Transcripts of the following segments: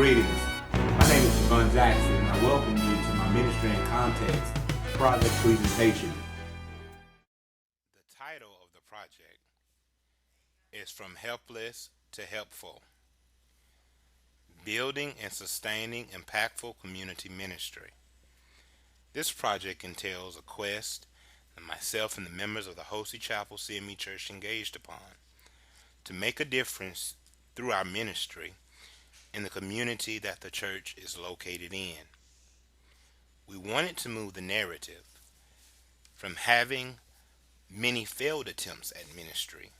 Greetings. My name is Javon and I welcome you to my Ministry in Context project presentation. The title of the project is From Helpless to Helpful: Building and Sustaining Impactful Community Ministry. This project entails a quest that myself and the members of the Hosey Chapel CME Church engaged upon to make a difference through our ministry in the community that the church is located in. We wanted to move the narrative from having many failed attempts at ministry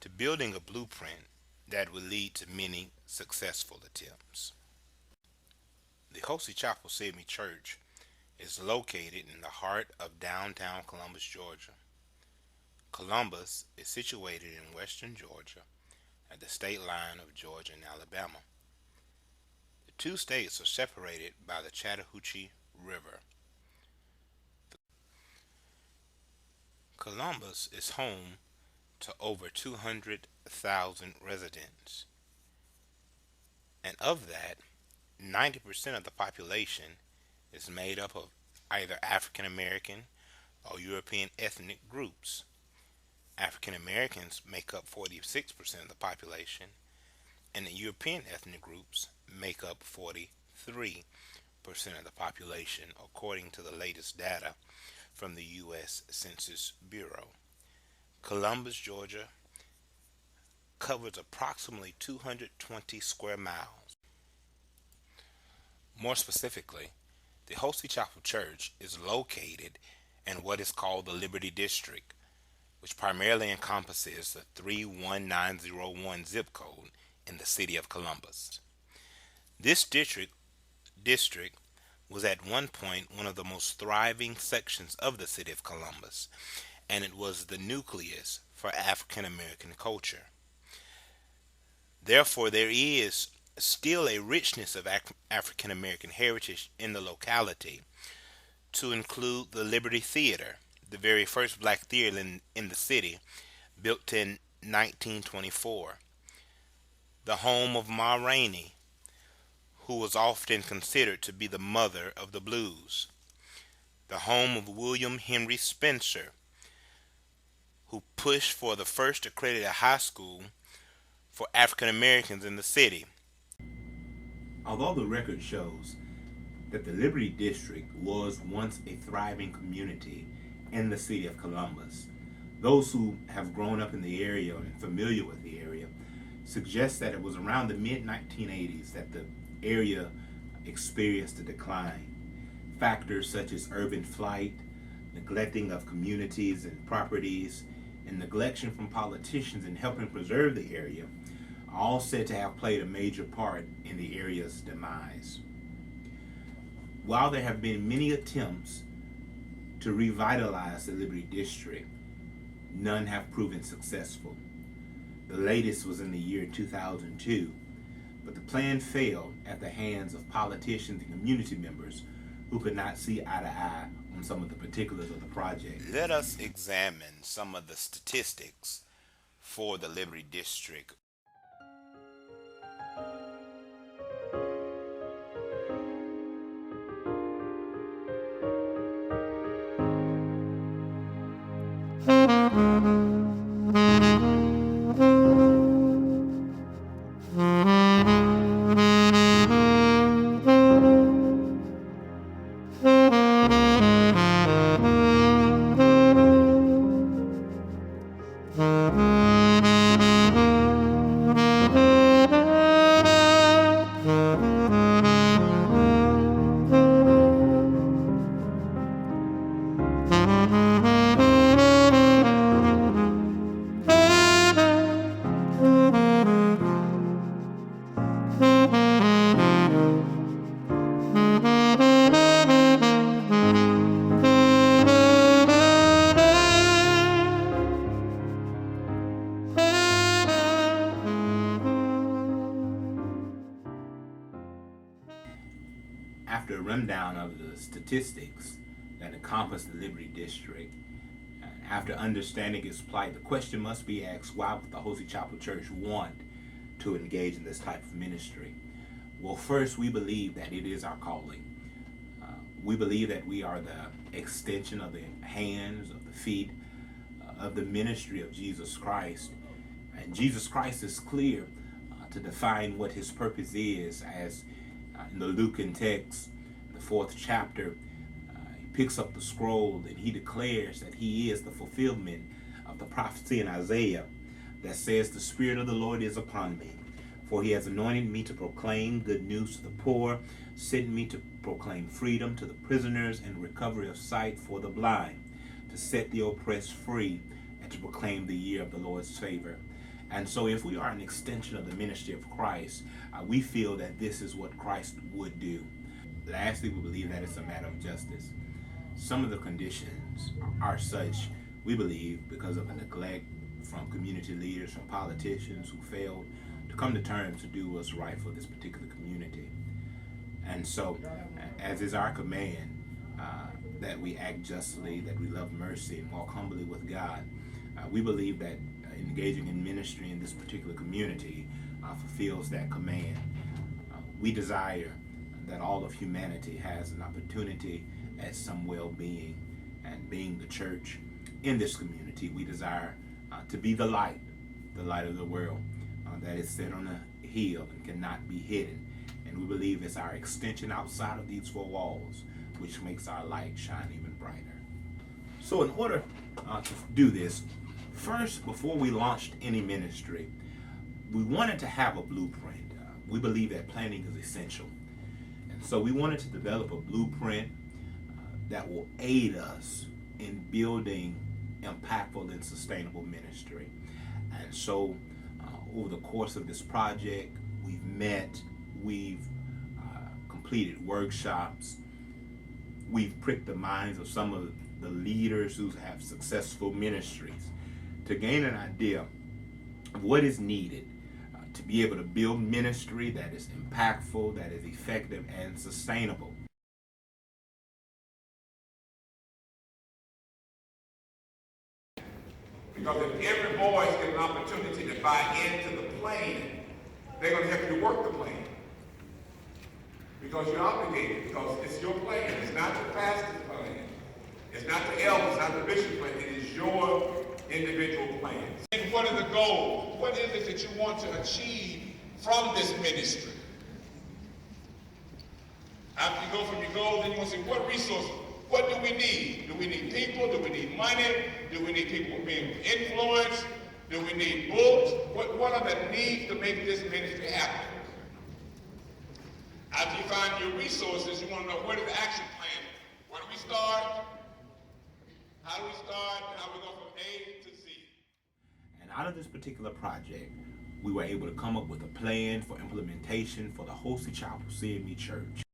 to building a blueprint that would lead to many successful attempts. The Hosey Chapel CME Church is located in the heart of downtown Columbus, Georgia. Columbus is situated in western Georgia at the state line of Georgia and Alabama. The two states are separated by the Chattahoochee River. Columbus is home to over 200,000 residents, and of that, 90% of the population is made up of either African American or European ethnic groups. African Americans make up 46% of the population, and the European ethnic groups make up 43% of the population, according to the latest data from the U.S. Census Bureau. Columbus, Georgia covers approximately 220 square miles. More specifically, the Hosey Chapel Church is located in what is called the Liberty District, which primarily encompasses the 31901 zip code in the city of Columbus. This district was at one point one of the most thriving sections of the city of Columbus, and it was the nucleus for African American culture. Therefore, there is still a richness of African American heritage in the locality, to include the Liberty Theater, the very first black theater in the city, built in 1924, the home of Ma Rainey, who was often considered to be the mother of the blues, the home of William Henry Spencer, who pushed for the first accredited high school for African Americans in the city. Although the record shows that the Liberty District was once a thriving community in the city of Columbus, those who have grown up in the area and familiar with the area suggest that it was around the mid 1980s that the area experienced a decline. Factors such as urban flight, neglecting of communities and properties, and neglection from politicians in helping preserve the area are all said to have played a major part in the area's demise. While there have been many attempts to revitalize the Liberty District, none have proven successful. The latest was in the year 2002, but the plan failed at the hands of politicians and community members who could not see eye to eye on some of the particulars of the project. Let us examine some of the statistics for the Liberty District. After a rundown of the statistics that encompass the Liberty District, after understanding its plight, the question must be asked, why would the Hosey Chapel Church want to engage in this type of ministry? Well, first, we believe that it is our calling. Uh, we believe that we are the extension of the hands, of the feet, of the ministry of Jesus Christ. And Jesus Christ is clear to define what his purpose is, as in the Lucan text, the 4th chapter, he picks up the scroll and he declares that he is the fulfillment of the prophecy in Isaiah that says, "The Spirit of the Lord is upon me, for he has anointed me to proclaim good news to the poor, sent me to proclaim freedom to the prisoners and recovery of sight for the blind, to set the oppressed free, and to proclaim the year of the Lord's favor." And so if we are an extension of the ministry of Christ, we feel that this is what Christ would do. Lastly, we believe that it's a matter of justice. Some of the conditions are such, we believe, because of a neglect from community leaders, from politicians who failed to come to terms to do what's right for this particular community. And so, as is our command, that we act justly, that we love mercy, and walk humbly with God, we believe that engaging in ministry in this particular community fulfills that command. We desire that all of humanity has an opportunity at some well-being, and being the church in this community, we desire to be the light of the world that is set on a hill and cannot be hidden. And we believe it's our extension outside of these four walls which makes our light shine even brighter. So in order to do this, first, before we launched any ministry, we wanted to have a blueprint. We believe that planning is essential. And so we wanted to develop a blueprint that will aid us in building impactful and sustainable ministry. And so over the course of this project, we've met, we've completed workshops, we've pricked the minds of some of the leaders who have successful ministries to gain an idea of what is needed to be able to build ministry that is impactful, that is effective, and sustainable. Because if every boy is given an opportunity to buy into the plan, they're going to help you work the plan. Because you're obligated, because it's your plan. It's not the pastor's plan. It's not the elder's, it's not the bishop's plan. It is your individual plan. And what are the goals? What is it that you want to achieve from this ministry? After you go from your goals, then you want to say, what resources? What do we need? Do we need people? Do we need money? Do we need people being influenced? Do we need books? What are the needs to make this ministry happen? After you find your resources, you want to know, what is the action plan? Where do we start? How do we start? How do we go from A to Z? And out of this particular project, we were able to come up with a plan for implementation for the Hosty Chapel CME Church.